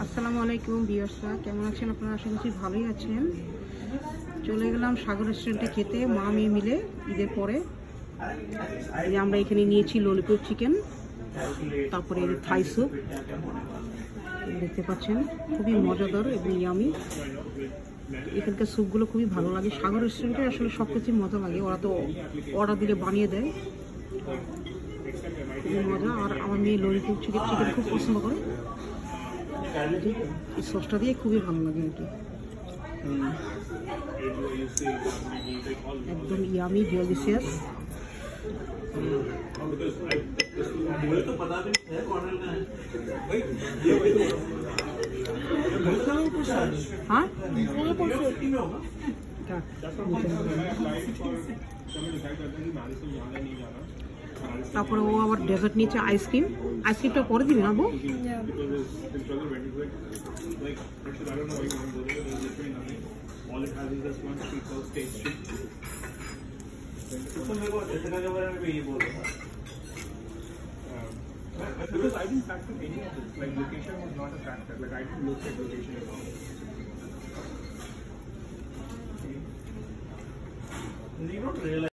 আসসালামু আলাইকুম ভিউয়ার্সরা, কেমন আছেন আপনারা? আশা করছি ভালোই আছেন। চলে গেলাম সাগর রেস্টুরেন্টে খেতে, মা মেয়ে মিলে ঈদের পরে। আমরা এখানে নিয়েছি ললিপপ চিকেন, তারপরে থাই স্যুপ দেখতে পাচ্ছেন, খুবই মজাদার এবং ইয়ামি। এখানকার স্যুপগুলো খুবই ভালো লাগে। সাগর রেস্টুরেন্টে আসলে সব কিছুই মজা লাগে, ওরা তো অর্ডার দিলে বানিয়ে দেয়, খুবই মজা। আর আমার মেয়ে ললিপপ চিকেন খুব পছন্দ করে, এই সসটা দিয়ে খুবই ভালো লাগে এটি, একদম ইয়ামি ডিলিশিয়াস। হ্যাঁ, তারপরে ও আবার ডেজার্ট নিয়েছে, আইসক্রিমটা পরে দিবি না বউ? Because I didn't factor any of this. Like location was not a factor. Like I didn't look at location at all. You don't realize.